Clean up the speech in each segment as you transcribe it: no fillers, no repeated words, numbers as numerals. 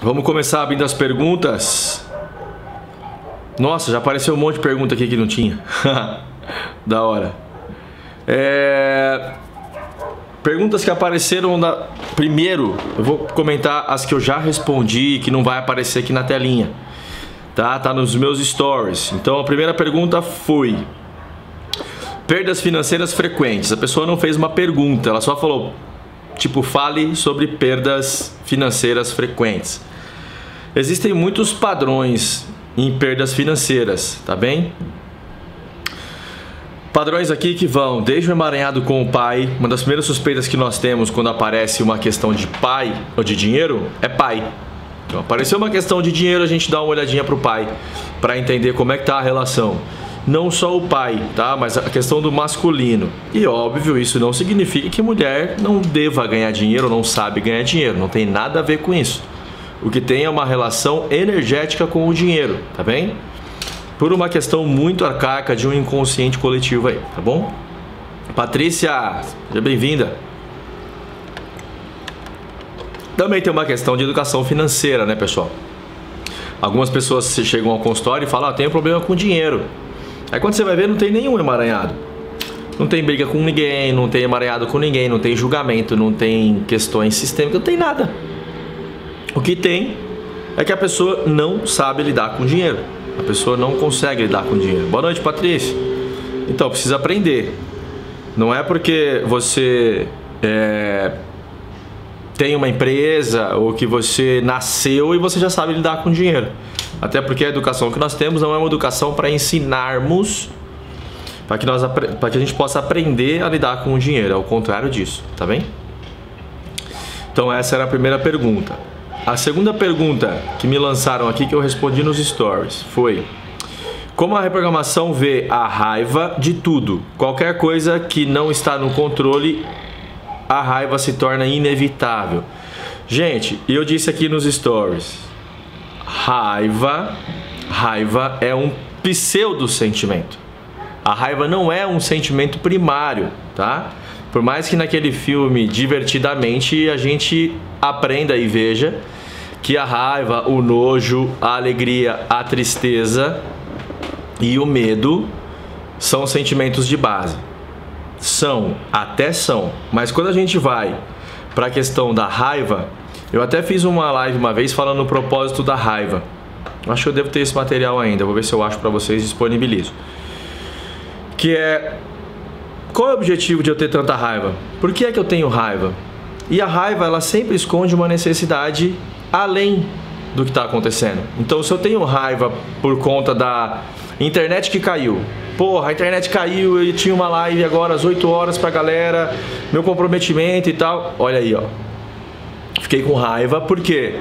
Vamos começar abrindo as perguntas. Nossa, já apareceu um monte de pergunta aqui que não tinha. Da hora. Perguntas que apareceram primeiro, eu vou comentar as que eu já respondi, que não vai aparecer aqui na telinha. Tá nos meus stories. Então a primeira pergunta foi: perdas financeiras frequentes. A pessoa não fez uma pergunta, ela só falou, tipo, fale sobre perdas financeiras frequentes. Existem muitos padrões em perdas financeiras, tá bem? Padrões aqui que vão desde o emaranhado com o pai. Uma das primeiras suspeitas que nós temos quando aparece uma questão de pai ou de dinheiro é pai. Então, apareceu uma questão de dinheiro, a gente dá uma olhadinha pro pai para entender como é que tá a relação. Não só o pai, tá? Mas a questão do masculino. E óbvio, isso não significa que mulher não deva ganhar dinheiro ou não sabe ganhar dinheiro. Não tem nada a ver com isso. O que tem é uma relação energética com o dinheiro, tá bem? Por uma questão muito arcaica de um inconsciente coletivo aí, tá bom? Patrícia, seja bem-vinda. Também tem uma questão de educação financeira, né, pessoal? Algumas pessoas chegam ao consultório e falam, tenho problema com dinheiro. Aí quando você vai ver, não tem nenhum emaranhado. Não tem briga com ninguém, não tem emaranhado com ninguém, não tem julgamento, não tem questões sistêmicas, não tem nada. O que tem é que a pessoa não sabe lidar com dinheiro. A pessoa não consegue lidar com dinheiro. Boa noite, Patrícia. Então, precisa aprender. Não é porque você tem uma empresa ou que você nasceu e você já sabe lidar com dinheiro. Até porque a educação que nós temos não é uma educação para ensinarmos, para que a gente possa aprender a lidar com o dinheiro. É o contrário disso, tá bem? Então, essa era a primeira pergunta. A segunda pergunta que me lançaram aqui, que eu respondi nos stories, foi: como a reprogramação vê a raiva de tudo? Qualquer coisa que não está no controle, a raiva se torna inevitável. Gente, eu disse aqui nos stories, raiva é um pseudo sentimento. A raiva não é um sentimento primário, tá? Por mais que naquele filme, Divertidamente, a gente aprenda e veja que a raiva, o nojo, a alegria, a tristeza e o medo são sentimentos de base. Até são. Mas quando a gente vai para a questão da raiva, eu até fiz uma live uma vez falando no propósito da raiva. Acho que eu devo ter esse material ainda, vou ver se eu acho para vocês e disponibilizo. Que é: qual é o objetivo de eu ter tanta raiva? Por que é que eu tenho raiva? E a raiva, ela sempre esconde uma necessidade além do que está acontecendo. Então, se eu tenho raiva por conta da internet que caiu, porra, a internet caiu e tinha uma live agora às 8 horas pra galera, meu comprometimento e tal, olha aí, ó. Fiquei com raiva, por quê?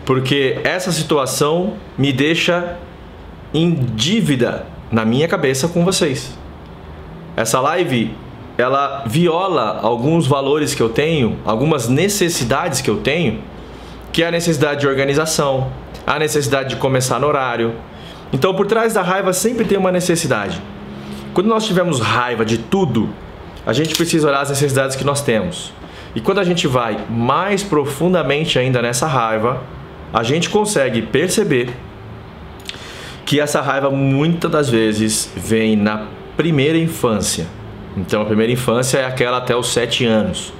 Porque essa situação me deixa em dívida na minha cabeça com vocês. Essa live, ela viola alguns valores que eu tenho, algumas necessidades que eu tenho, que é a necessidade de organização, a necessidade de começar no horário. Então, por trás da raiva sempre tem uma necessidade. Quando nós tivermos raiva de tudo, a gente precisa olhar as necessidades que nós temos. E quando a gente vai mais profundamente ainda nessa raiva, a gente consegue perceber que essa raiva muitas das vezes vem na primeira infância. Então, a primeira infância é aquela até os 7 anos,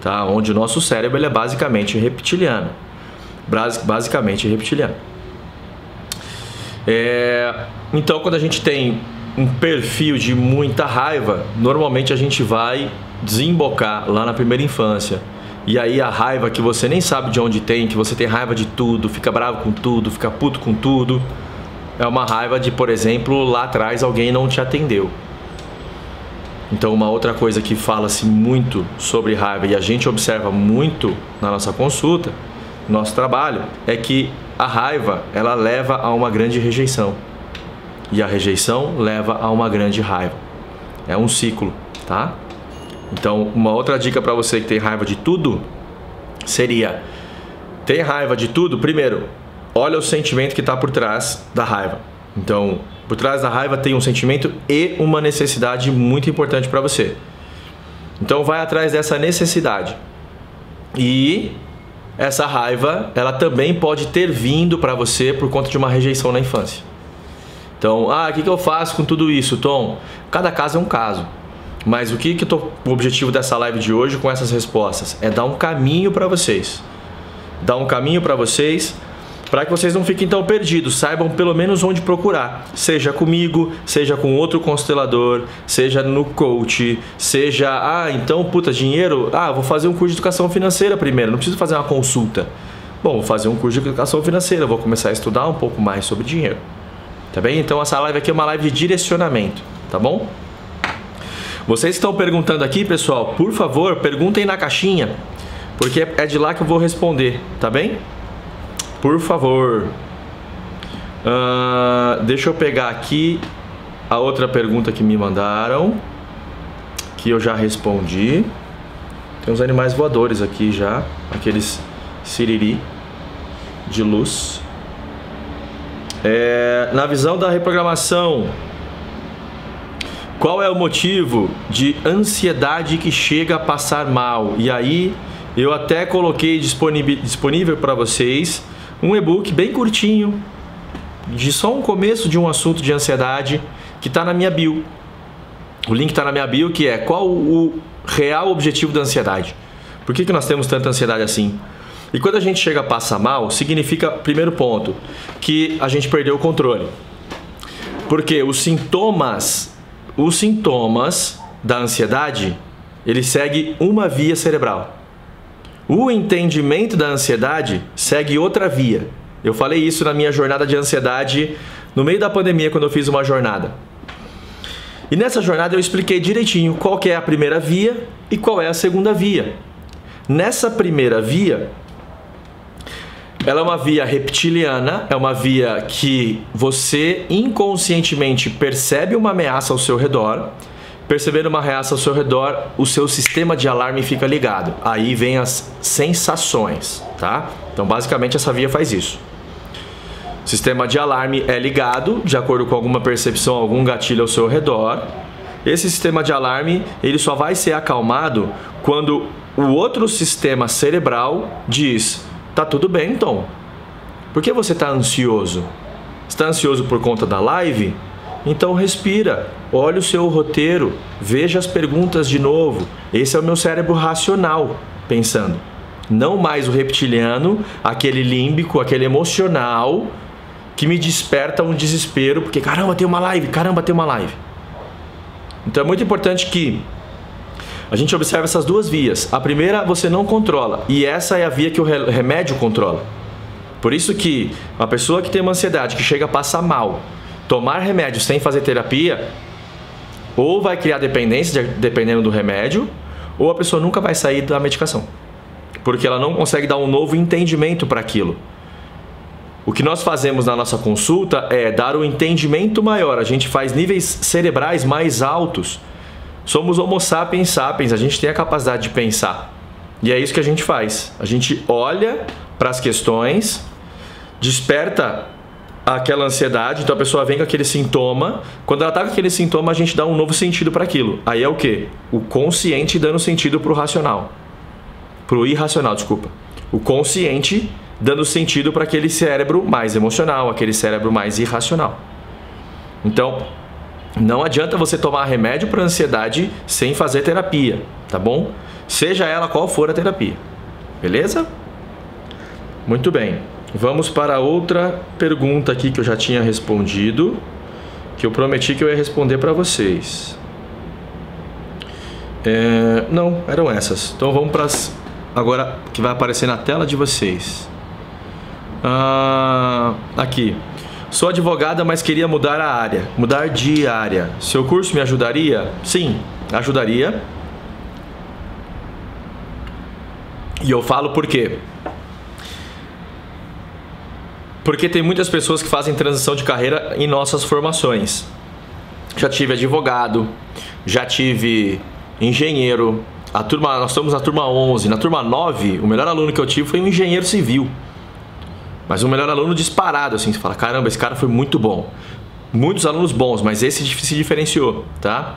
tá? Onde o nosso cérebro ele é basicamente reptiliano. Então, quando a gente tem um perfil de muita raiva, normalmente a gente vai desembocar lá na primeira infância. E aí a raiva que você nem sabe de onde tem, que você tem raiva de tudo, fica bravo com tudo, fica puto com tudo, é uma raiva de, por exemplo, lá atrás alguém não te atendeu. Então, uma outra coisa que fala-se muito sobre raiva e a gente observa muito na nossa consulta, no nosso trabalho, é que a raiva, ela leva a uma grande rejeição. E a rejeição leva a uma grande raiva. É um ciclo, tá? Então, uma outra dica para você que tem raiva de tudo seria: tem raiva de tudo? Primeiro, olha o sentimento que está por trás da raiva. Então, por trás da raiva tem um sentimento e uma necessidade muito importante para você. Então, vai atrás dessa necessidade. E essa raiva, ela também pode ter vindo para você por conta de uma rejeição na infância. Então, o que eu faço com tudo isso, Tom? Cada caso é um caso. Mas o objetivo dessa live de hoje com essas respostas? É dar um caminho para vocês. Dar um caminho para vocês, para que vocês não fiquem tão perdidos. Saibam pelo menos onde procurar. Seja comigo, seja com outro constelador, seja no coach, seja... então, dinheiro... vou fazer um curso de educação financeira primeiro. Não preciso fazer uma consulta. Bom, vou fazer um curso de educação financeira. Vou começar a estudar um pouco mais sobre dinheiro. Tá bem? Então, essa live aqui é uma live de direcionamento. Tá bom? Vocês estão perguntando aqui, pessoal, por favor, perguntem na caixinha, porque é de lá que eu vou responder, tá bem? Por favor. Deixa eu pegar aqui a outra pergunta que me mandaram, que eu já respondi. Tem uns animais voadores aqui já, aqueles siriri de luz. Na visão da reprogramação, qual é o motivo de ansiedade que chega a passar mal? E aí eu até coloquei disponível para vocês um e-book bem curtinho, de só um começo de um assunto de ansiedade, que está na minha bio. O link está na minha bio, que é qual o real objetivo da ansiedade. Por que nós temos tanta ansiedade assim? E quando a gente chega a passar mal, significa, primeiro ponto, que a gente perdeu o controle. Porque os sintomas da ansiedade, ele segue uma via cerebral. O entendimento da ansiedade segue outra via. Eu falei isso na minha jornada de ansiedade no meio da pandemia, quando eu fiz uma jornada. E nessa jornada eu expliquei direitinho qual que é a primeira via e qual é a segunda via. Nessa primeira via, ela é uma via reptiliana, é uma via que você inconscientemente percebe uma ameaça ao seu redor. Percebendo uma ameaça ao seu redor, o seu sistema de alarme fica ligado. Aí vem as sensações, tá? Então, basicamente, essa via faz isso. O sistema de alarme é ligado, de acordo com alguma percepção, algum gatilho ao seu redor. Esse sistema de alarme, ele só vai ser acalmado quando o outro sistema cerebral diz: tá tudo bem, Tom. Por que você está ansioso? Está ansioso por conta da live? Então respira, olha o seu roteiro, veja as perguntas de novo. Esse é o meu cérebro racional pensando. Não mais o reptiliano, aquele límbico, aquele emocional que me desperta um desespero, porque caramba, tem uma live, caramba, tem uma live. Então é muito importante que a gente observe essas duas vias. A primeira você não controla, e essa é a via que o remédio controla. Por isso que uma pessoa que tem uma ansiedade, que chega a passar mal, tomar remédio sem fazer terapia, ou vai criar dependência, dependendo do remédio, ou a pessoa nunca vai sair da medicação, porque ela não consegue dar um novo entendimento para aquilo. O que nós fazemos na nossa consulta é dar um entendimento maior. A gente faz níveis cerebrais mais altos. Somos homo sapiens sapiens, a gente tem a capacidade de pensar. E é isso que a gente faz. A gente olha para as questões, desperta aquela ansiedade, então a pessoa vem com aquele sintoma. Quando ela está com aquele sintoma, a gente dá um novo sentido para aquilo. Aí é o quê? O consciente dando sentido para o racional. Para o irracional, desculpa. O consciente dando sentido para aquele cérebro mais emocional, aquele cérebro mais irracional. Então, não adianta você tomar remédio para ansiedade sem fazer terapia, tá bom? Seja ela qual for a terapia. Beleza? Muito bem. Vamos para outra pergunta aqui que eu já tinha respondido, que eu prometi que eu ia responder para vocês. Não, eram essas. Então vamos para as agora que vai aparecer na tela de vocês. Aqui. Sou advogada, mas queria mudar a área, mudar de área. Seu curso me ajudaria? Sim, ajudaria. E eu falo por quê? Porque tem muitas pessoas que fazem transição de carreira em nossas formações. Já tive advogado, já tive engenheiro. Nós estamos na turma 11. Na turma 9, o melhor aluno que eu tive foi um engenheiro civil. Mas o melhor aluno disparado, assim, você fala, caramba, esse cara foi muito bom. Muitos alunos bons, mas esse se diferenciou, tá?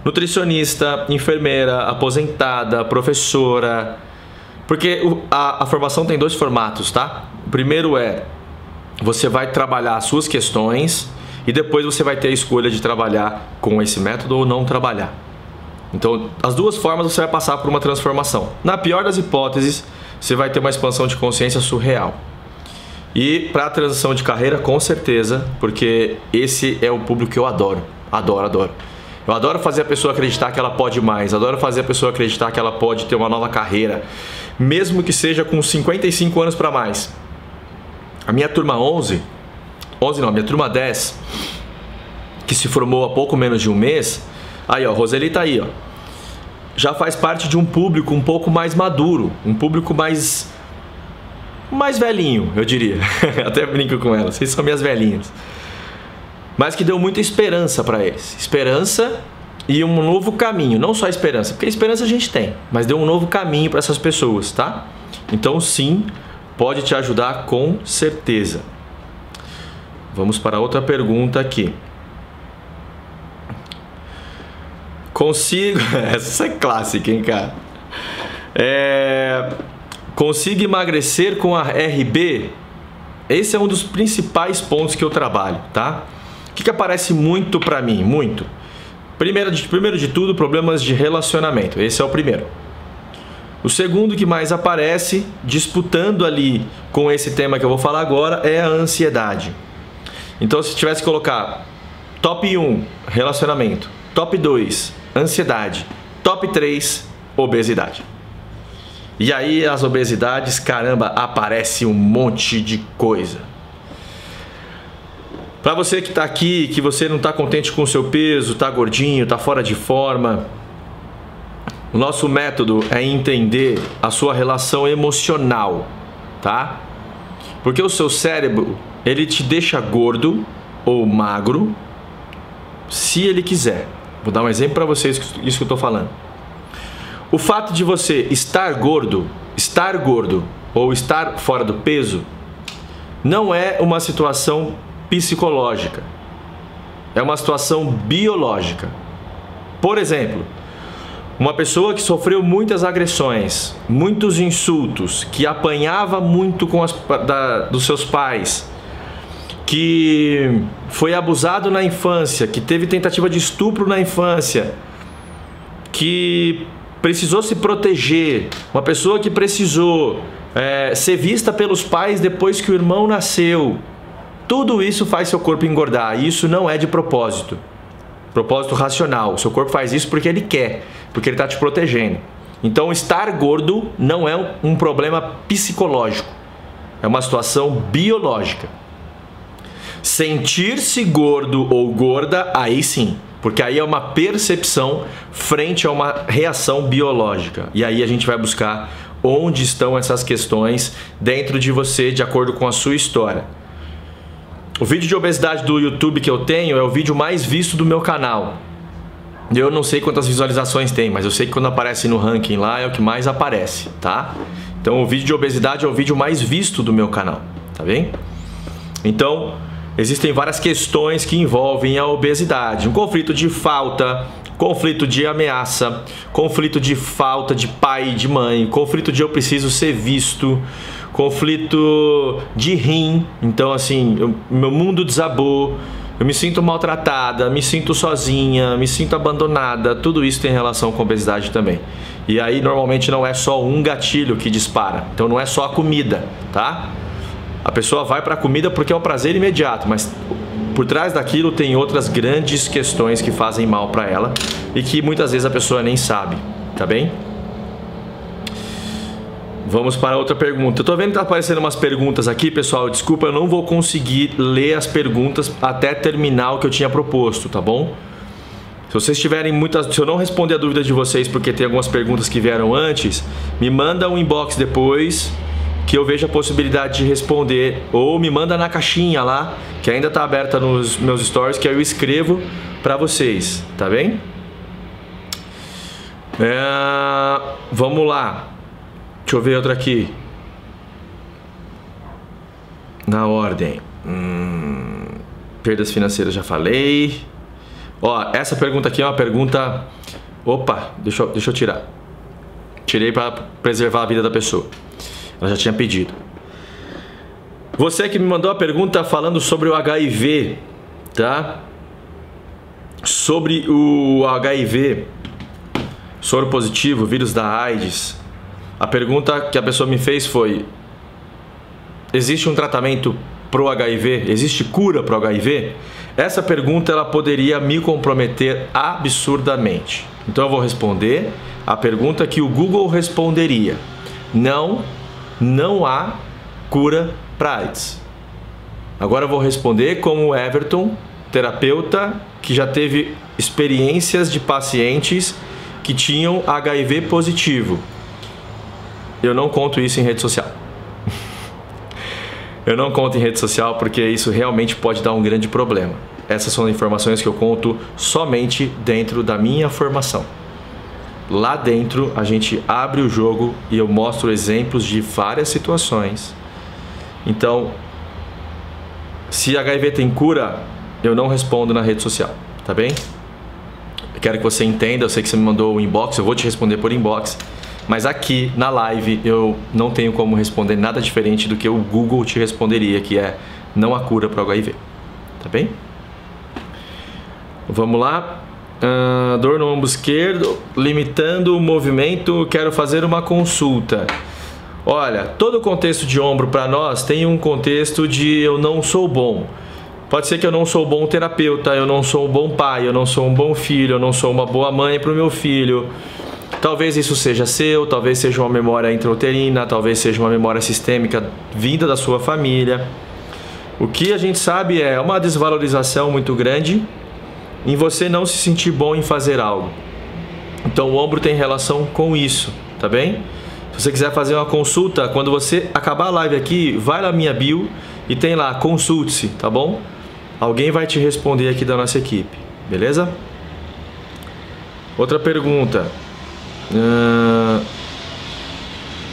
Nutricionista, enfermeira, aposentada, professora, Porque a formação tem dois formatos, tá? O primeiro é, você vai trabalhar as suas questões e depois você vai ter a escolha de trabalhar com esse método ou não trabalhar. Então, as duas formas você vai passar por uma transformação. Na pior das hipóteses, você vai ter uma expansão de consciência surreal. E para a transição de carreira, com certeza, porque esse é o público que eu adoro. Adoro. Eu adoro fazer a pessoa acreditar que ela pode mais. Adoro fazer a pessoa acreditar que ela pode ter uma nova carreira, mesmo que seja com 55 anos para mais. A minha turma 11 não, minha turma 10, que se formou há pouco menos de um mês, aí ó, Roseli tá aí, ó, já faz parte de um público um pouco mais maduro, um público mais velhinho, eu diria. Até brinco com ela, vocês são minhas velhinhas. Mas que deu muita esperança para eles. Esperança e um novo caminho, não só esperança, porque esperança a gente tem, mas deu um novo caminho para essas pessoas, tá? Então sim, pode te ajudar com certeza. Vamos para outra pergunta aqui. Consigo... Essa é clássica, hein, cara? Consigo emagrecer com a RB? Esse é um dos principais pontos que eu trabalho, tá? O que aparece muito pra mim? Muito. Primeiro de tudo, problemas de relacionamento. Esse é o primeiro. O segundo que mais aparece, disputando ali com esse tema que eu vou falar agora, é a ansiedade. Então, se tivesse que colocar top 1, relacionamento, top 2, ansiedade, top 3, obesidade. E aí as obesidades, caramba, aparece um monte de coisa. Para você que está aqui, que você não está contente com o seu peso, está gordinho, está fora de forma, o nosso método é entender a sua relação emocional, tá? Porque o seu cérebro, ele te deixa gordo ou magro se ele quiser. Vou dar um exemplo para vocês, isso que eu estou falando. O fato de você estar gordo ou estar fora do peso não é uma situação psicológica, é uma situação biológica. Por exemplo, uma pessoa que sofreu muitas agressões, muitos insultos, que apanhava muito dos seus pais, que foi abusado na infância, que teve tentativa de estupro na infância, que precisou se proteger, uma pessoa que precisou ser vista pelos pais depois que o irmão nasceu, tudo isso faz seu corpo engordar. E isso não é de propósito. Propósito racional. O seu corpo faz isso porque ele quer, porque ele está te protegendo. Então, estar gordo não é um problema psicológico. É uma situação biológica. Sentir-se gordo ou gorda, aí sim. Porque aí é uma percepção frente a uma reação biológica. E aí a gente vai buscar onde estão essas questões dentro de você, de acordo com a sua história. O vídeo de obesidade do YouTube que eu tenho é o vídeo mais visto do meu canal. Eu não sei quantas visualizações tem, mas eu sei que quando aparece no ranking lá é o que mais aparece, tá? Então o vídeo de obesidade é o vídeo mais visto do meu canal, tá bem? Então, existem várias questões que envolvem a obesidade. Um conflito de falta, conflito de ameaça, conflito de falta de pai e de mãe, conflito de eu preciso ser visto, conflito de rim. Então assim, meu mundo desabou, eu me sinto maltratada, me sinto sozinha, me sinto abandonada. Tudo isso tem relação com obesidade também. E aí normalmente não é só um gatilho que dispara. Então não é só a comida, tá? A pessoa vai para a comida porque é um prazer imediato, mas por trás daquilo tem outras grandes questões que fazem mal para ela e que muitas vezes a pessoa nem sabe, tá bem? Vamos para outra pergunta. Eu tô vendo que tá aparecendo umas perguntas aqui, pessoal. Desculpa, eu não vou conseguir ler as perguntas até terminar o que eu tinha proposto, tá bom? Se vocês tiverem muitas... Se eu não responder a dúvida de vocês porque tem algumas perguntas que vieram antes, me manda um inbox depois que eu vejo a possibilidade de responder, ou me manda na caixinha lá, que ainda tá aberta nos meus stories, que eu escrevo para vocês, tá bem? Vamos lá. Deixa eu ver outra aqui. Na ordem. Perdas financeiras já falei. Ó, essa pergunta aqui é uma pergunta... Opa, deixa eu tirar. Tirei para preservar a vida da pessoa. Ela já tinha pedido. Você que me mandou a pergunta falando sobre o HIV, tá? Sobre o HIV, soro positivo, vírus da AIDS. A pergunta que a pessoa me fez foi: existe um tratamento pro HIV? Existe cura pro HIV? Essa pergunta ela poderia me comprometer absurdamente. Então eu vou responder a pergunta que o Google responderia: não há cura para AIDS. Agora eu vou responder como Everton, terapeuta que já teve experiências de pacientes que tinham HIV positivo. Eu não conto isso em rede social. Eu não conto em rede social porque isso realmente pode dar um grande problema. Essas são informações que eu conto somente dentro da minha formação. Lá dentro a gente abre o jogo e eu mostro exemplos de várias situações. Então, se HIV tem cura, eu não respondo na rede social, tá bem? Eu quero que você entenda, eu sei que você me mandou o inbox, eu vou te responder por inbox. Mas aqui na live eu não tenho como responder nada diferente do que o Google te responderia, que é: não há cura para o HIV, tá bem? Vamos lá. Dor no ombro esquerdo, limitando o movimento, quero fazer uma consulta. Olha, todo contexto de ombro para nós tem um contexto de eu não sou bom. Pode ser que eu não sou um bom terapeuta, eu não sou um bom pai, eu não sou um bom filho, eu não sou uma boa mãe para o meu filho. Talvez isso seja seu, talvez seja uma memória intrauterina, talvez seja uma memória sistêmica vinda da sua família. O que a gente sabe é uma desvalorização muito grande em você não se sentir bom em fazer algo. Então o ombro tem relação com isso, tá bem? Se você quiser fazer uma consulta, quando você acabar a live aqui, vai na minha bio e tem lá, consulte-se, tá bom? Alguém vai te responder aqui da nossa equipe, beleza? Outra pergunta.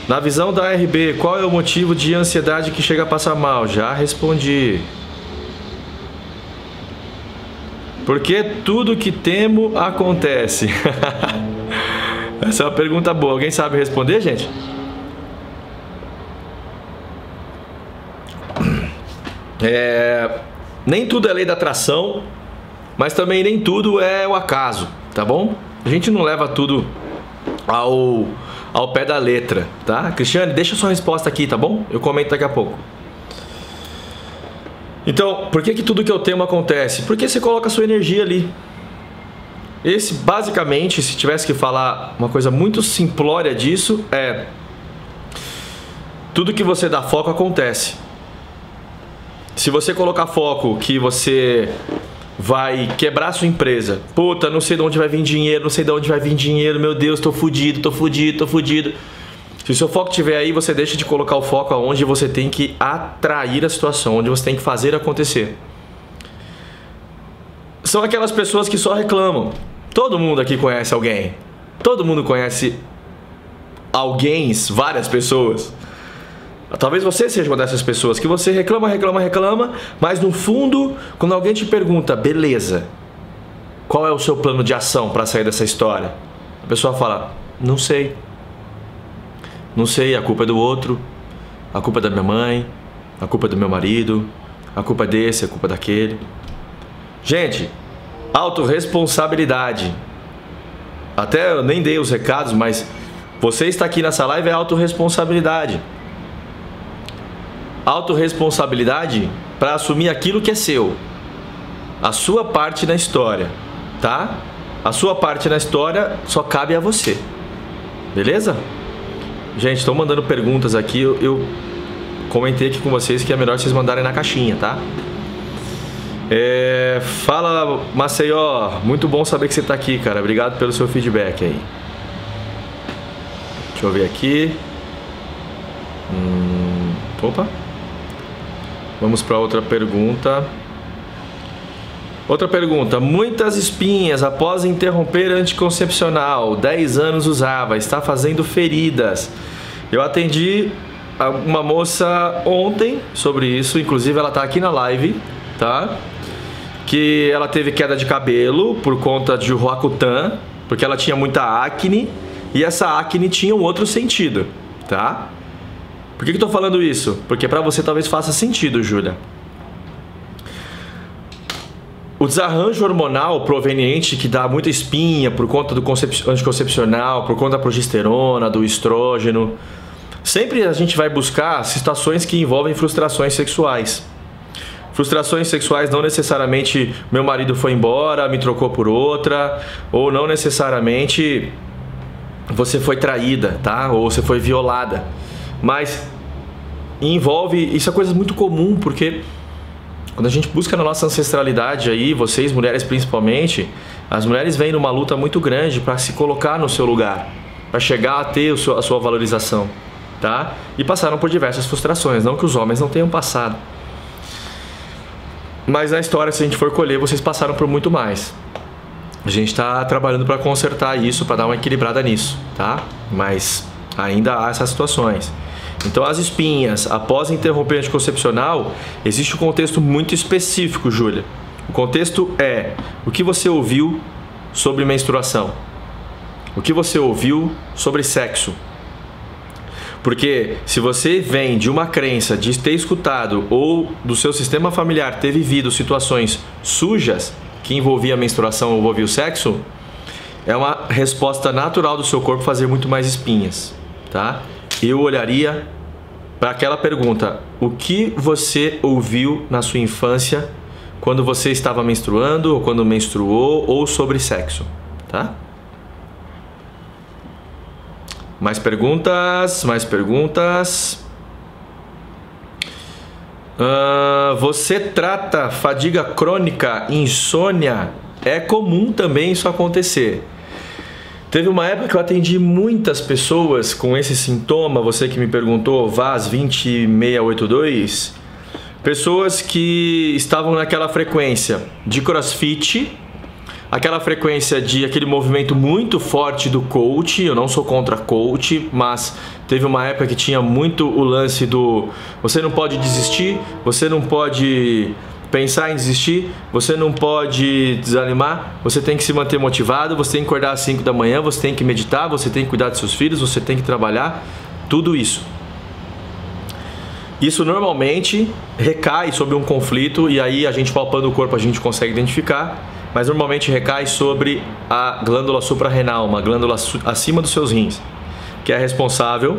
Na visão da RB, qual é o motivo de ansiedade que chega a passar mal? Já respondi. Porque tudo que temo acontece. Essa é uma pergunta boa. Alguém sabe responder, gente? Nem tudo é lei da atração, mas também nem tudo é o acaso, tá bom? A gente não leva tudo ao pé da letra, tá? Cristiane, deixa sua resposta aqui, tá bom? Eu comento daqui a pouco. Então, por que tudo que eu temo acontece? Porque você coloca a sua energia ali. Esse, basicamente, se tivesse que falar uma coisa muito simplória disso, é: tudo que você dá foco acontece. Se você colocar foco que você vai quebrar a sua empresa, puta, não sei de onde vai vir dinheiro, não sei de onde vai vir dinheiro, meu Deus, tô fudido, tô fudido, tô fudido. Se o seu foco estiver aí, você deixa de colocar o foco aonde você tem que atrair a situação, onde você tem que fazer acontecer. São aquelas pessoas que só reclamam. Todo mundo aqui conhece alguém. Todo mundo conhece alguém, várias pessoas. Talvez você seja uma dessas pessoas que você reclama, mas no fundo, quando alguém te pergunta, beleza, qual é o seu plano de ação para sair dessa história? A pessoa fala, não sei. Não sei, a culpa é do outro, a culpa é da minha mãe, a culpa é do meu marido, a culpa é desse, a culpa é daquele. Gente, autorresponsabilidade. Até eu nem dei os recados, mas você está aqui nessa live é autorresponsabilidade. Autorresponsabilidade para assumir aquilo que é seu. A sua parte na história, tá? A sua parte na história só cabe a você. Beleza? Gente, estão mandando perguntas aqui. Eu comentei aqui com vocês que é melhor vocês mandarem na caixinha, tá? Fala, Maceió. Muito bom saber que você está aqui, cara. Obrigado pelo seu feedback aí. Deixa eu ver aqui. Opa. Vamos para outra pergunta. Outra pergunta. Muitas espinhas após interromper anticoncepcional. 10 anos usava. Está fazendo feridas. Eu atendi uma moça ontem sobre isso. Inclusive ela está aqui na live, tá? Que ela teve queda de cabelo por conta de Roacutan, porque ela tinha muita acne e essa acne tinha um outro sentido, tá? Por que eu tô falando isso? Porque para você talvez faça sentido, Júlia. O desarranjo hormonal proveniente que dá muita espinha por conta do anticoncepcional, por conta da progesterona, do estrógeno, sempre a gente vai buscar situações que envolvem frustrações sexuais. Frustrações sexuais não necessariamente meu marido foi embora, me trocou por outra, ou não necessariamente você foi traída, tá? Ou você foi violada. Mas envolve, isso é coisa muito comum, porque quando a gente busca na nossa ancestralidade aí, vocês mulheres principalmente, as mulheres vêm numa luta muito grande para se colocar no seu lugar, para chegar a ter a sua valorização, tá? E passaram por diversas frustrações, não que os homens não tenham passado. Mas na história, se a gente for colher, vocês passaram por muito mais. A gente está trabalhando para consertar isso, para dar uma equilibrada nisso, tá? Mas ainda há essas situações. Então, as espinhas, após interromper o anticoncepcional, existe um contexto muito específico, Júlia. O contexto é o que você ouviu sobre menstruação, o que você ouviu sobre sexo. Porque se você vem de uma crença de ter escutado ou do seu sistema familiar ter vivido situações sujas que envolvia a menstruação ou envolvia o sexo, é uma resposta natural do seu corpo fazer muito mais espinhas, tá? Eu olharia para aquela pergunta: o que você ouviu na sua infância quando você estava menstruando ou quando menstruou, ou sobre sexo, tá? Mais perguntas, mais perguntas. Você trata fadiga crônica, insônia? É comum também isso acontecer. Teve uma época que eu atendi muitas pessoas com esse sintoma, você que me perguntou, VAS 20682, pessoas que estavam naquela frequência de crossfit, aquela frequência de aquele movimento muito forte do coach. Eu não sou contra coach, mas teve uma época que tinha muito o lance do você não pode desistir, você não pode pensar em desistir, você não pode desanimar, você tem que se manter motivado, você tem que acordar às 5 da manhã, você tem que meditar, você tem que cuidar dos seus filhos, você tem que trabalhar, tudo isso. Isso normalmente recai sobre um conflito, e aí a gente palpando o corpo a gente consegue identificar, mas normalmente recai sobre a glândula suprarrenal, uma glândula acima dos seus rins, que é responsável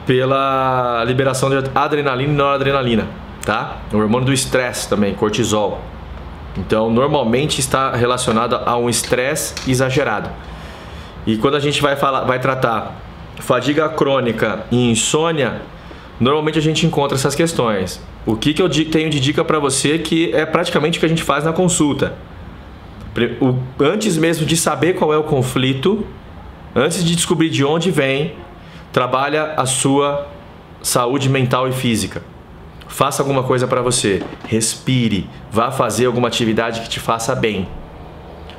pela liberação de adrenalina e noradrenalina, tá? O hormônio do estresse também, cortisol. Então, normalmente está relacionado a um estresse exagerado. E quando a gente vai tratar fadiga crônica e insônia, normalmente a gente encontra essas questões. O que eu tenho de dica para você, que é praticamente o que a gente faz na consulta. Antes mesmo de saber qual é o conflito, antes de descobrir de onde vem, trabalha a sua saúde mental e física. Faça alguma coisa para você, respire, vá fazer alguma atividade que te faça bem.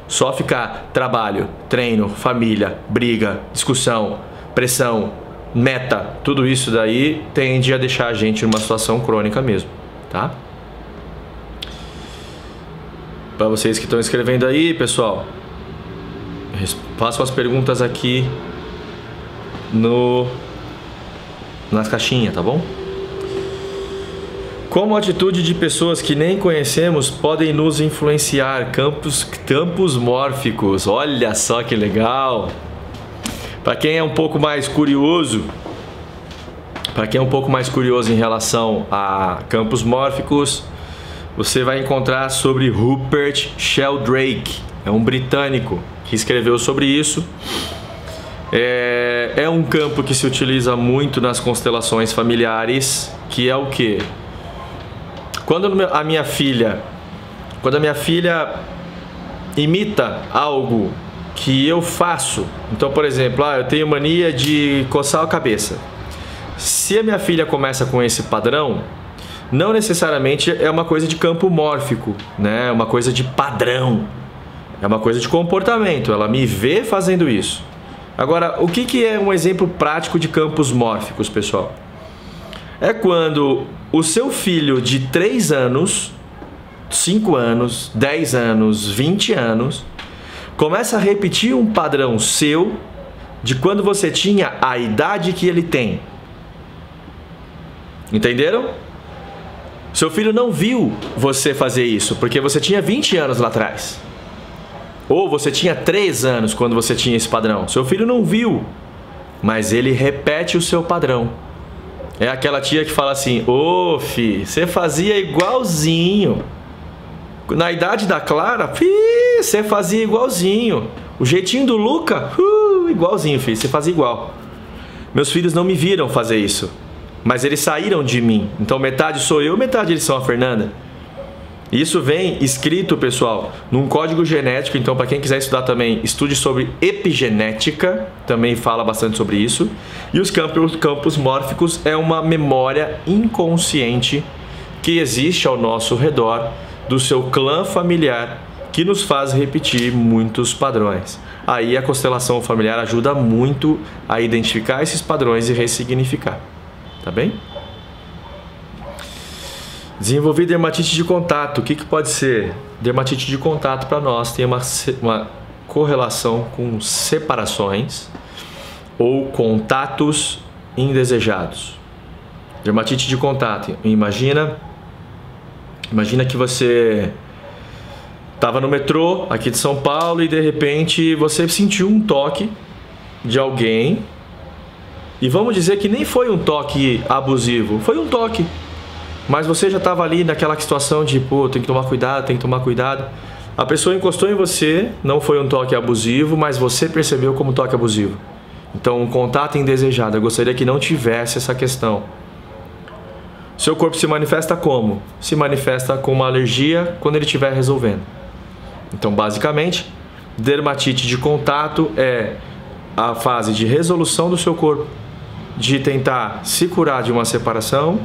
Só ficar trabalho, treino, família, briga, discussão, pressão, meta, tudo isso daí tende a deixar a gente numa situação crônica mesmo, tá? Para vocês que estão escrevendo aí, pessoal, façam as perguntas aqui nas caixinhas, tá bom? Como a atitude de pessoas que nem conhecemos podem nos influenciar? Campos mórficos, olha só que legal! Para quem é um pouco mais curioso, em relação a campos mórficos, você vai encontrar sobre Rupert Sheldrake, é um britânico que escreveu sobre isso. É um campo que se utiliza muito nas constelações familiares, que é o quê? Quando a minha filha imita algo que eu faço, então, por exemplo, eu tenho mania de coçar a cabeça. Se a minha filha começa com esse padrão, não necessariamente é uma coisa de campo mórfico, né? É uma coisa de padrão, é uma coisa de comportamento. Ela me vê fazendo isso. Agora, o que é um exemplo prático de campos mórficos, pessoal? É quando o seu filho de 3 anos, 5 anos, 10 anos, 20 anos, começa a repetir um padrão seu de quando você tinha a idade que ele tem. Entenderam? Seu filho não viu você fazer isso, porque você tinha 20 anos lá atrás. Ou você tinha 3 anos quando você tinha esse padrão. Seu filho não viu, mas ele repete o seu padrão. É aquela tia que fala assim: ô, fi, você fazia igualzinho. Na idade da Clara, fi, você fazia igualzinho. O jeitinho do Luca, igualzinho, fi, você fazia igual. Meus filhos não me viram fazer isso, mas eles saíram de mim. Então metade sou eu, metade eles são a Fernanda. Isso vem escrito, pessoal, num código genético. Então, para quem quiser estudar também, estude sobre epigenética, também fala bastante sobre isso. E os campos mórficos é uma memória inconsciente que existe ao nosso redor do seu clã familiar, que nos faz repetir muitos padrões. Aí a constelação familiar ajuda muito a identificar esses padrões e ressignificar. Tá bem? Desenvolvi dermatite de contato. O que pode ser? Dermatite de contato para nós tem uma correlação com separações ou contatos indesejados. Dermatite de contato. Imagina que você estava no metrô aqui de São Paulo e de repente você sentiu um toque de alguém. E vamos dizer que nem foi um toque abusivo, foi um toque. Mas você já estava ali naquela situação de, pô, tem que tomar cuidado, tem que tomar cuidado. A pessoa encostou em você, não foi um toque abusivo, mas você percebeu como toque abusivo. Então, um contato indesejado. Eu gostaria que não tivesse essa questão. Seu corpo se manifesta como? Se manifesta com uma alergia quando ele estiver resolvendo. Então, basicamente, dermatite de contato é a fase de resolução do seu corpo, de tentar se curar de uma separação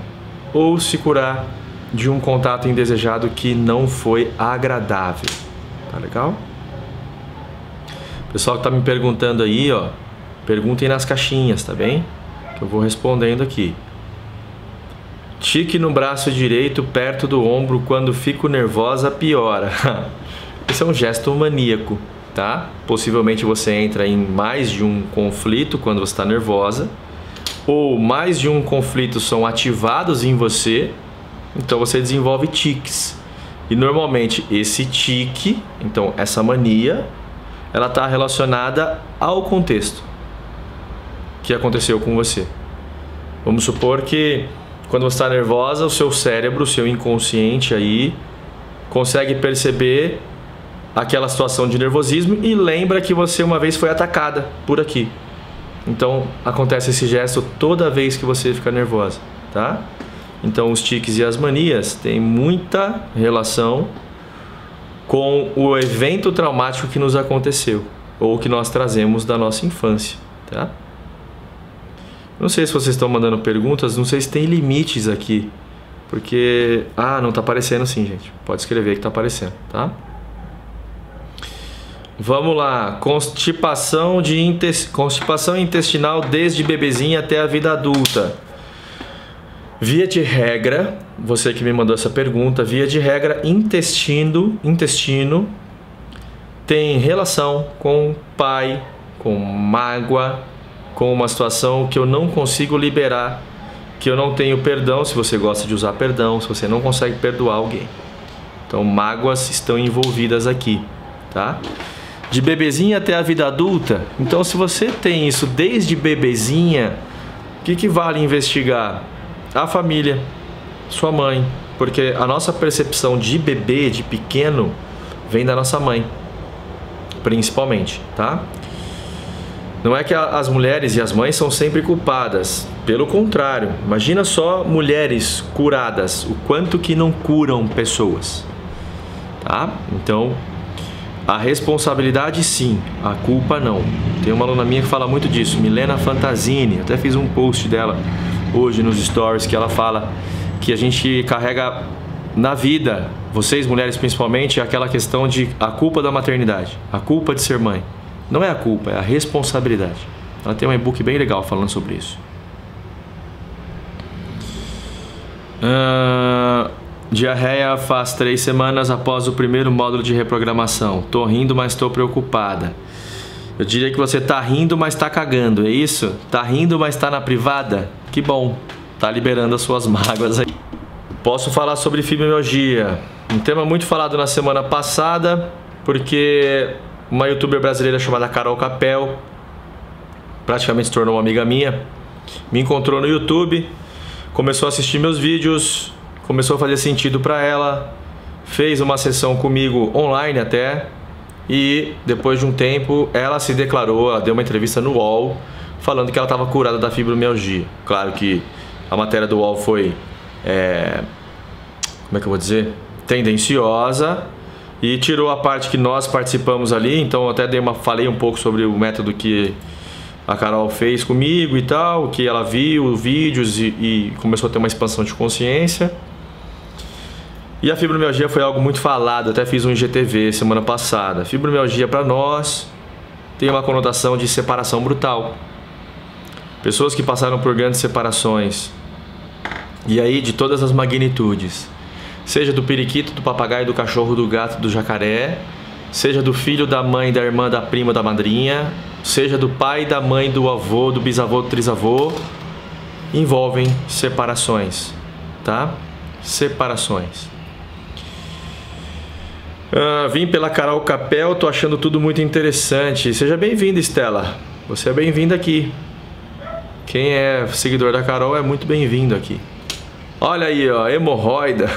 ou se curar de um contato indesejado que não foi agradável. Tá legal? Pessoal que tá me perguntando aí, ó, perguntem nas caixinhas, tá bem? Que eu vou respondendo aqui. Tique no braço direito perto do ombro, quando fico nervosa piora. Esse é um gesto maníaco, tá? Possivelmente você entra em mais de um conflito quando você está nervosa, ou mais de um conflito são ativados em você, então você desenvolve tiques. E normalmente esse tique, então essa mania, ela está relacionada ao contexto que aconteceu com você. Vamos supor que quando você está nervosa, o seu cérebro, o seu inconsciente aí, consegue perceber aquela situação de nervosismo e lembra que você uma vez foi atacada por aqui. Então, acontece esse gesto toda vez que você fica nervosa, tá? Então, os tiques e as manias têm muita relação com o evento traumático que nos aconteceu ou que nós trazemos da nossa infância, tá? Não sei se vocês estão mandando perguntas, não sei se tem limites aqui, porque... Ah, não tá aparecendo sim, gente. Pode escrever que tá aparecendo, tá? Vamos lá, constipação intestinal desde bebezinha até a vida adulta. Via de regra, você que me mandou essa pergunta, via de regra, intestino tem relação com pai, com mágoa, com uma situação que eu não consigo liberar, que eu não tenho perdão, se você gosta de usar perdão, se você não consegue perdoar alguém. Então, mágoas estão envolvidas aqui, tá? De bebezinha até a vida adulta. Então, se você tem isso desde bebezinha, o que vale investigar? A família, sua mãe, porque a nossa percepção de bebê, de pequeno, vem da nossa mãe, principalmente, tá? Não é que as mulheres e as mães são sempre culpadas, pelo contrário. Imagina só mulheres curadas, o quanto que não curam pessoas, tá? Então, a responsabilidade sim, a culpa não. Tem uma aluna minha que fala muito disso, Milena Fantasini, até fiz um post dela hoje nos stories, que ela fala que a gente carrega na vida, vocês mulheres principalmente, aquela questão de a culpa da maternidade, a culpa de ser mãe. Não é a culpa, é a responsabilidade. Ela tem um e-book bem legal falando sobre isso. Diarreia faz 3 semanas após o primeiro módulo de reprogramação. Tô rindo, mas tô preocupada. Eu diria que você tá rindo, mas tá cagando, é isso? Tá rindo, mas tá na privada? Que bom, tá liberando as suas mágoas aí. Posso falar sobre fibromialgia, um tema muito falado na semana passada, porque uma youtuber brasileira chamada Carol Capel, praticamente se tornou uma amiga minha, me encontrou no YouTube, começou a assistir meus vídeos, começou a fazer sentido para ela, fez uma sessão comigo online até, e depois de um tempo ela se declarou, ela deu uma entrevista no UOL falando que ela estava curada da fibromialgia. Claro que a matéria do UOL foi, como é que eu vou dizer, tendenciosa, e tirou a parte que nós participamos ali. Então eu até falei um pouco sobre o método que a Carol fez comigo e tal, que ela viu vídeos e começou a ter uma expansão de consciência. E a fibromialgia foi algo muito falado, até fiz um IGTV semana passada. Fibromialgia para nós tem uma conotação de separação brutal. Pessoas que passaram por grandes separações, e aí de todas as magnitudes, seja do periquito, do papagaio, do cachorro, do gato, do jacaré, seja do filho, da mãe, da irmã, da prima, da madrinha, seja do pai, da mãe, do avô, do bisavô, do trisavô, envolvem separações, tá? Separações. Vim pela Carol Capel, tô achando tudo muito interessante. Seja bem-vinda, Estela. Você é bem-vinda aqui. Quem é seguidor da Carol é muito bem-vindo aqui. Olha aí, ó, hemorroida.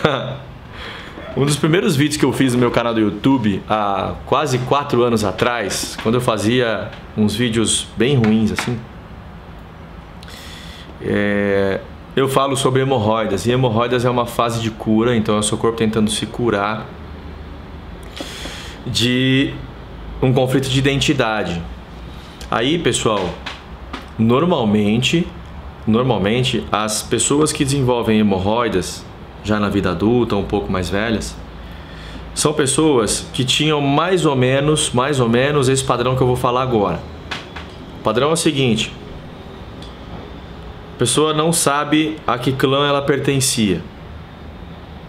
Um dos primeiros vídeos que eu fiz no meu canal do YouTube, há quase 4 anos atrás, quando eu fazia uns vídeos bem ruins assim, eu falo sobre hemorroidas. E hemorroidas é uma fase de cura, então é o seu corpo tentando se curar de um conflito de identidade. Aí, pessoal, normalmente as pessoas que desenvolvem hemorroidas já na vida adulta, um pouco mais velhas, são pessoas que tinham mais ou menos esse padrão que eu vou falar agora. O padrão é o seguinte: a pessoa não sabe a que clã ela pertencia.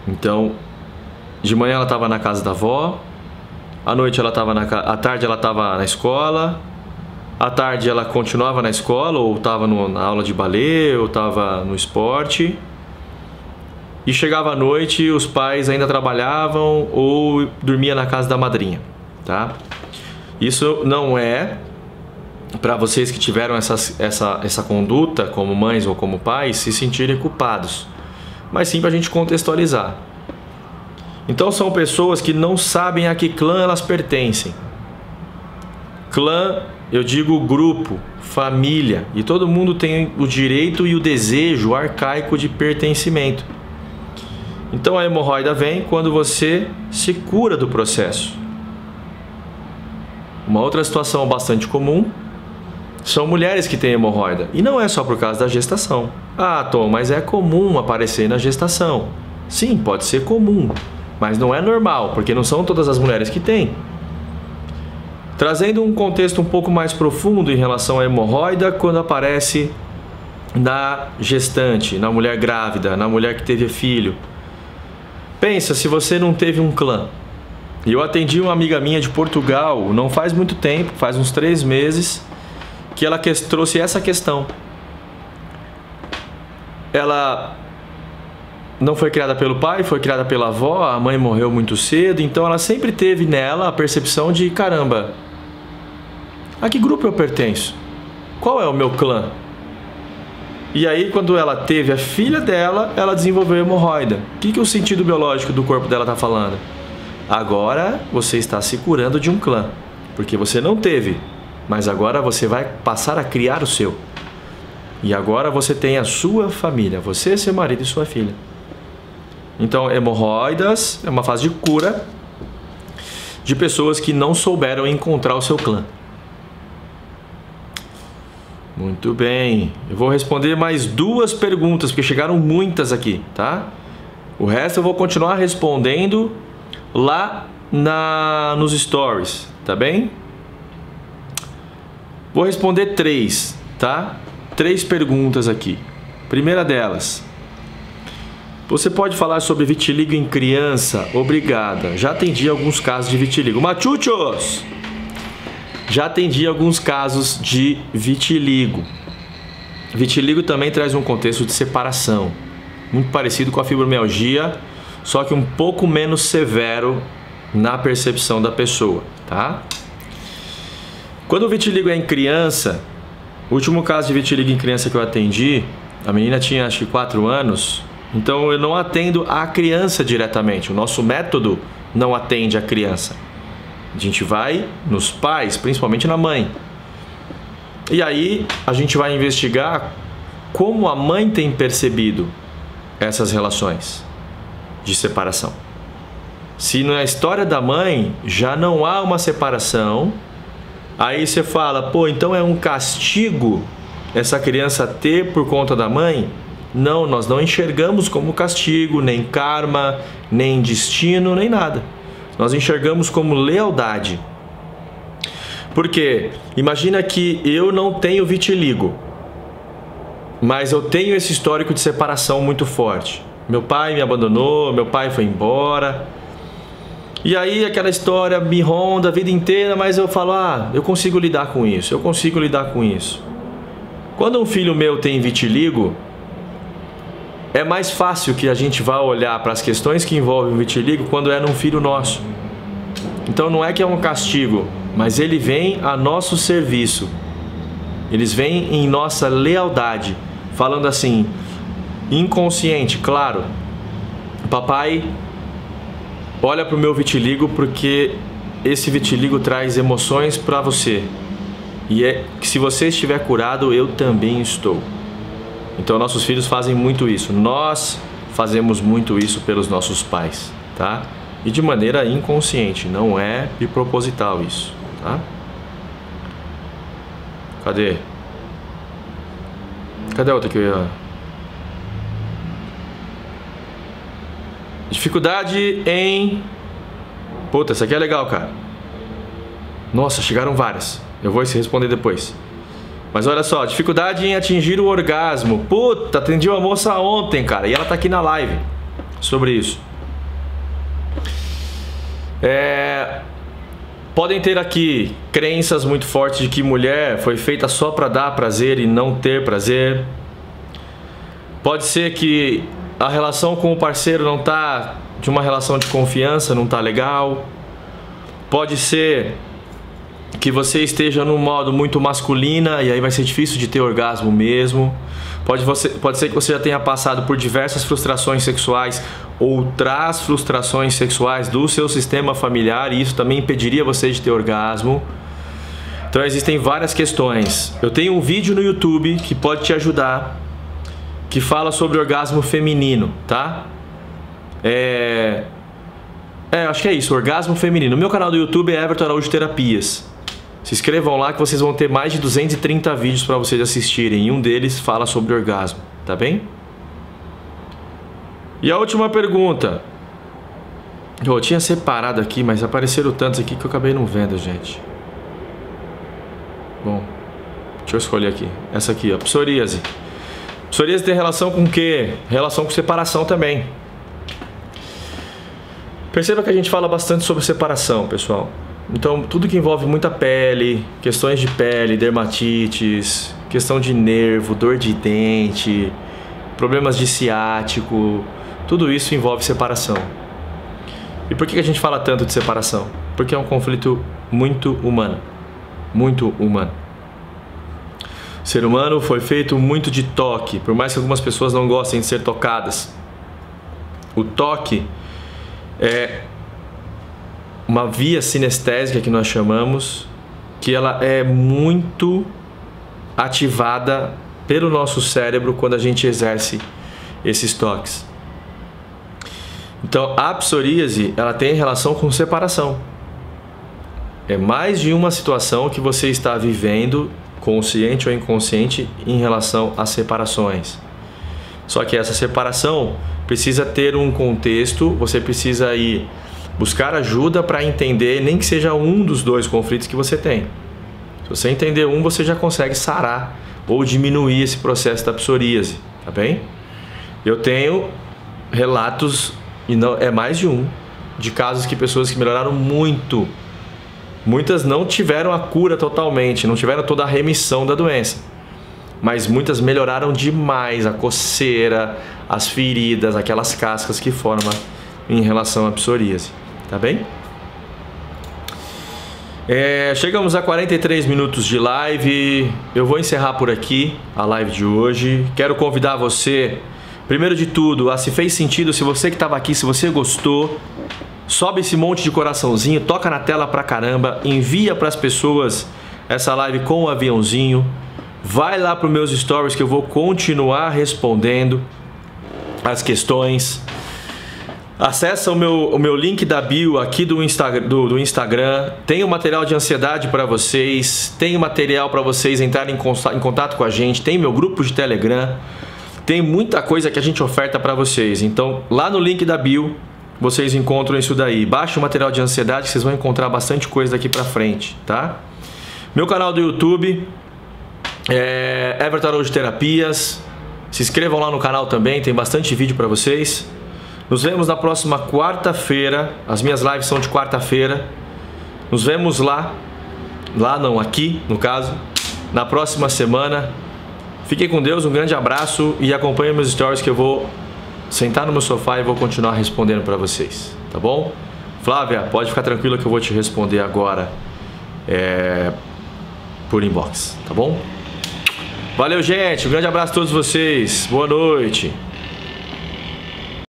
Então, de manhã ela estava na casa da avó, à noite ela estava à tarde ela estava na escola, à tarde ela continuava na escola, ou estava na aula de balé, ou estava no esporte, e chegava à noite os pais ainda trabalhavam ou dormia na casa da madrinha, tá? Isso não é para vocês que tiveram essa conduta como mães ou como pais se sentirem culpados, mas sim para a gente contextualizar. Então são pessoas que não sabem a que clã elas pertencem. Clã, eu digo grupo, família, e todo mundo tem o direito e o desejo arcaico de pertencimento. Então a hemorroida vem quando você se cura do processo. Uma outra situação bastante comum são mulheres que têm hemorroida, e não é só por causa da gestação. Ah, Tom, mas é comum aparecer na gestação. Sim, pode ser comum, mas não é normal, porque não são todas as mulheres que têm. Trazendo um contexto um pouco mais profundo em relação à hemorroida, quando aparece na gestante, na mulher grávida, na mulher que teve filho. Pensa se você não teve um clã. E eu atendi uma amiga minha de Portugal, não faz muito tempo, faz uns 3 meses, que ela trouxe essa questão. Ela não foi criada pelo pai, foi criada pela avó, a mãe morreu muito cedo, então ela sempre teve nela a percepção de: caramba, a que grupo eu pertenço? Qual é o meu clã? E aí, quando ela teve a filha dela, ela desenvolveu hemorroida. O que o sentido biológico do corpo dela está falando? Agora você está se curando de um clã, porque você não teve, mas agora você vai passar a criar o seu. E agora você tem a sua família, você, seu marido e sua filha. Então, hemorroidas é uma fase de cura de pessoas que não souberam encontrar o seu clã. Muito bem, eu vou responder mais 2 perguntas, porque chegaram muitas aqui, tá? O resto eu vou continuar respondendo lá nos stories, tá bem? Vou responder 3, tá? 3 perguntas aqui. Primeira delas: você pode falar sobre vitiligo em criança? Obrigada. Já atendi alguns casos de vitiligo. Machuchos! já atendi alguns casos de vitiligo. Vitiligo também traz um contexto de separação, muito parecido com a fibromialgia, só que um pouco menos severo na percepção da pessoa, tá? Quando o vitiligo é em criança, o último caso de vitiligo em criança que eu atendi, a menina tinha acho que 4 anos, então eu não atendo a criança diretamente, o nosso método não atende a criança. A gente vai nos pais, principalmente na mãe. E aí a gente vai investigar como a mãe tem percebido essas relações de separação. Se na história da mãe já não há uma separação, aí você fala, pô, então é um castigo essa criança ter por conta da mãe? Não, nós não enxergamos como castigo, nem karma, nem destino, nem nada. Nós enxergamos como lealdade. Porque imagina que eu não tenho vitiligo, mas eu tenho esse histórico de separação muito forte. Meu pai me abandonou, meu pai foi embora. E aí aquela história me ronda a vida inteira, mas eu falo, eu consigo lidar com isso, eu consigo lidar com isso. Quando um filho meu tem vitiligo, é mais fácil que a gente vá olhar para as questões que envolvem o vitiligo quando é num filho nosso. Então não é que é um castigo, mas ele vem a nosso serviço. Eles vêm em nossa lealdade, falando assim, inconsciente, claro. Papai, olha para o meu vitiligo porque esse vitiligo traz emoções para você. E é que se você estiver curado, eu também estou. Então nossos filhos fazem muito isso. Nós fazemos muito isso pelos nossos pais, tá? E de maneira inconsciente, não é de proposital isso, tá? Cadê? Cadê a outra que eu ia... Dificuldade em... Puta, essa aqui é legal, cara. Nossa, chegaram várias. Eu vou responder depois. Mas olha só, dificuldade em atingir o orgasmo. Puta, atendi uma moça ontem, cara, e ela tá aqui na live sobre isso. Podem ter aqui crenças muito fortes de que mulher foi feita só para dar prazer e não ter prazer. Pode ser que a relação com o parceiro não tá de uma relação de confiança, não tá legal. Pode ser que você esteja num modo muito masculina e aí vai ser difícil de ter orgasmo mesmo. Pode ser que você já tenha passado por diversas frustrações sexuais ou traz frustrações sexuais do seu sistema familiar e isso também impediria você de ter orgasmo. Então existem várias questões. Eu tenho um vídeo no YouTube que pode te ajudar, que fala sobre orgasmo feminino, tá? Acho que é isso, orgasmo feminino. O meu canal do YouTube é Everton Araújo Terapias. Se inscrevam lá que vocês vão ter mais de 230 vídeos para vocês assistirem. E um deles fala sobre orgasmo, tá bem? E a última pergunta. Eu tinha separado aqui, mas apareceram tantos aqui que eu acabei não vendo, gente. Bom, deixa eu escolher aqui. Essa aqui, ó, psoríase. Psoríase tem relação com o quê? Relação com separação também. Perceba que a gente fala bastante sobre separação, pessoal. Então, tudo que envolve muita pele, questões de pele, dermatites, questão de nervo, dor de dente, problemas de ciático, tudo isso envolve separação. E por que a gente fala tanto de separação? Porque é um conflito muito humano. Muito humano. O ser humano foi feito muito de toque, por mais que algumas pessoas não gostem de ser tocadas. O toque é uma via sinestésica que nós chamamos, que ela é muito ativada pelo nosso cérebro quando a gente exerce esses toques. Então a psoríase, ela tem relação com separação. É mais de uma situação que você está vivendo, consciente ou inconsciente, em relação às separações. Só que essa separação precisa ter um contexto, você precisa ir buscar ajuda para entender, nem que seja um dos dois conflitos que você tem. Se você entender um, você já consegue sarar ou diminuir esse processo da psoríase, tá bem? Eu tenho relatos, e não é mais de um, de casos que pessoas que melhoraram muito Muitas não tiveram a cura totalmente, não tiveram toda a remissão da doença. Mas muitas melhoraram demais a coceira, as feridas, aquelas cascas que formam em relação à psoríase. Tá bem? Chegamos a 43 minutos de live. Eu vou encerrar por aqui a live de hoje. Quero convidar você, primeiro de tudo, a se fez sentido, se você que estava aqui, se você gostou, sobe esse monte de coraçãozinho, toca na tela pra caramba, envia para as pessoas essa live com o aviãozinho. Vai lá para os meus stories que eu vou continuar respondendo as questões. Acessa o meu link da bio aqui do Instagram. Tem o material de ansiedade para vocês. Tem o material para vocês entrarem em contato com a gente. Tem meu grupo de Telegram. Tem muita coisa que a gente oferta para vocês. Então, lá no link da bio, vocês encontram isso daí. Baixa o material de ansiedade que vocês vão encontrar bastante coisa daqui para frente, tá? Meu canal do YouTube é Everton Araújo Terapias. Se inscrevam lá no canal também, tem bastante vídeo para vocês. Nos vemos na próxima quarta-feira. As minhas lives são de quarta-feira. Nos vemos lá. Lá não, aqui no caso. Na próxima semana. Fiquem com Deus, um grande abraço. E acompanhem meus stories que eu vou sentar no meu sofá e vou continuar respondendo para vocês. Tá bom? Flávia, pode ficar tranquila que eu vou te responder agora por inbox. Tá bom? Valeu, gente. Um grande abraço a todos vocês. Boa noite.